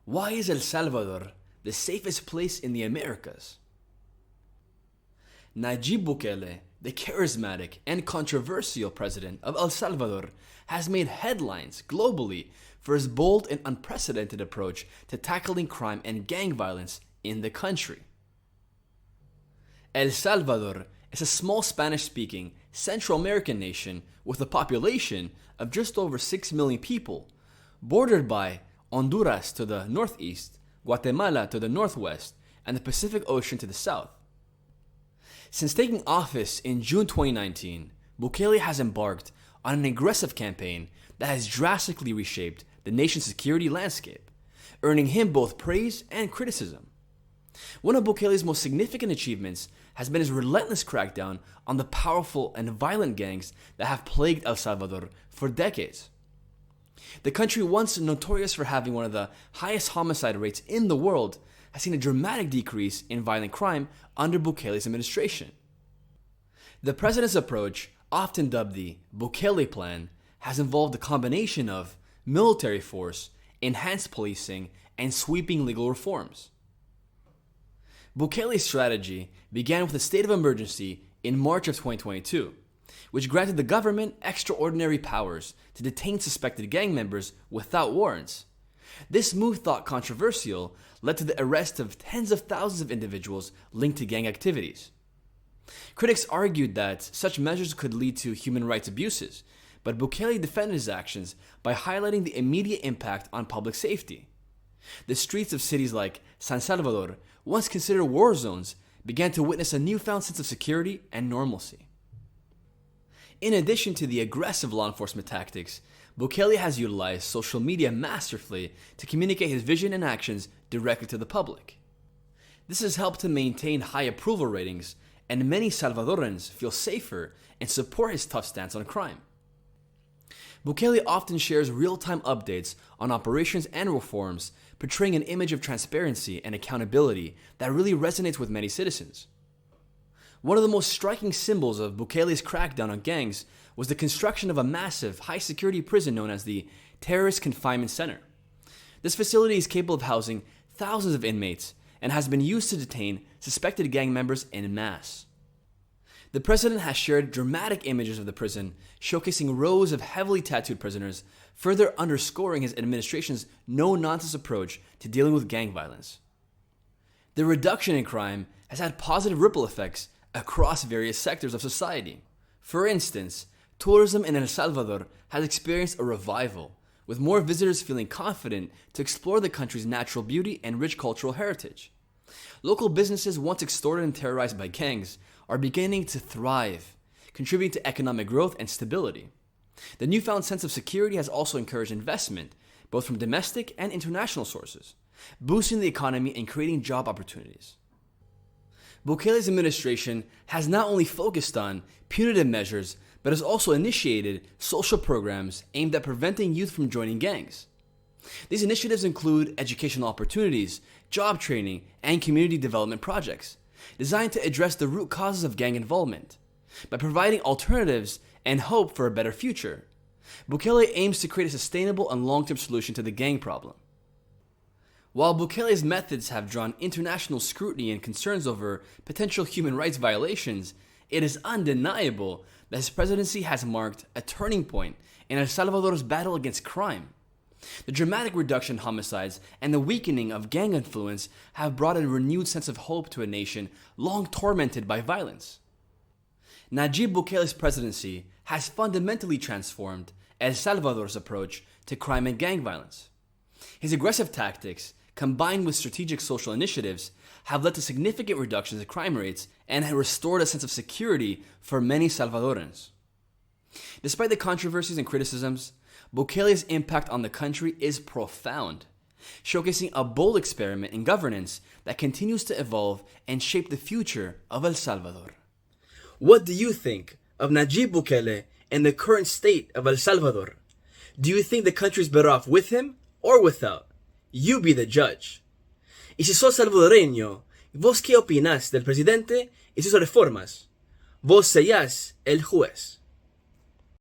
Why is El Salvador the safest place in the Americas? Nayib Bukele, the charismatic and controversial president of El Salvador, has made headlines globally for his bold and unprecedented approach to tackling crime and gang violence in the country. El Salvador is a small Spanish-speaking Central American nation with a population of just over 6 million people, bordered by Honduras to the northeast, Guatemala to the northwest, and the Pacific Ocean to the south. Since taking office in June 2019, Bukele has embarked on an aggressive campaign that has drastically reshaped the nation's security landscape, earning him both praise and criticism. One of Bukele's most significant achievements has been his relentless crackdown on the powerful and violent gangs that have plagued El Salvador for decades. The country, once notorious for having one of the highest homicide rates in the world, has seen a dramatic decrease in violent crime under Bukele's administration. The president's approach, often dubbed the Bukele Plan, has involved a combination of military force, enhanced policing, and sweeping legal reforms. Bukele's strategy began with a state of emergency in March of 2022, which granted the government extraordinary powers to detain suspected gang members without warrants. This move, thought controversial, led to the arrest of tens of thousands of individuals linked to gang activities. Critics argued that such measures could lead to human rights abuses, but Bukele defended his actions by highlighting the immediate impact on public safety. The streets of cities like San Salvador, once considered war zones, began to witness a newfound sense of security and normalcy. In addition to the aggressive law enforcement tactics, Bukele has utilized social media masterfully to communicate his vision and actions directly to the public. This has helped to maintain high approval ratings, and many Salvadorans feel safer and support his tough stance on crime. Bukele often shares real-time updates on operations and reforms, portraying an image of transparency and accountability that really resonates with many citizens. One of the most striking symbols of Bukele's crackdown on gangs was the construction of a massive, high-security prison known as the Terrorist Confinement Center. This facility is capable of housing thousands of inmates and has been used to detain suspected gang members en masse. The president has shared dramatic images of the prison, showcasing rows of heavily tattooed prisoners, further underscoring his administration's no-nonsense approach to dealing with gang violence. The reduction in crime has had positive ripple effects across various sectors of society. For instance, tourism in El Salvador has experienced a revival, with more visitors feeling confident to explore the country's natural beauty and rich cultural heritage. Local businesses once extorted and terrorized by gangs are beginning to thrive, contributing to economic growth and stability. The newfound sense of security has also encouraged investment, both from domestic and international sources, boosting the economy and creating job opportunities. Bukele's administration has not only focused on punitive measures, but has also initiated social programs aimed at preventing youth from joining gangs. These initiatives include educational opportunities, job training, and community development projects, designed to address the root causes of gang involvement. By providing alternatives and hope for a better future, Bukele aims to create a sustainable and long-term solution to the gang problem. While Bukele's methods have drawn international scrutiny and concerns over potential human rights violations, it is undeniable that his presidency has marked a turning point in El Salvador's battle against crime. The dramatic reduction in homicides and the weakening of gang influence have brought a renewed sense of hope to a nation long tormented by violence. Nayib Bukele's presidency has fundamentally transformed El Salvador's approach to crime and gang violence. His aggressive tactics, combined with strategic social initiatives, have led to significant reductions in crime rates and have restored a sense of security for many Salvadorans. Despite the controversies and criticisms, Bukele's impact on the country is profound, showcasing a bold experiment in governance that continues to evolve and shape the future of El Salvador. What do you think of Nayib Bukele and the current state of El Salvador? Do you think the country is better off with him or without? You be the judge. Y si sos salvadoreño, ¿vos qué opinás del presidente y sus reformas? Vos seas el juez.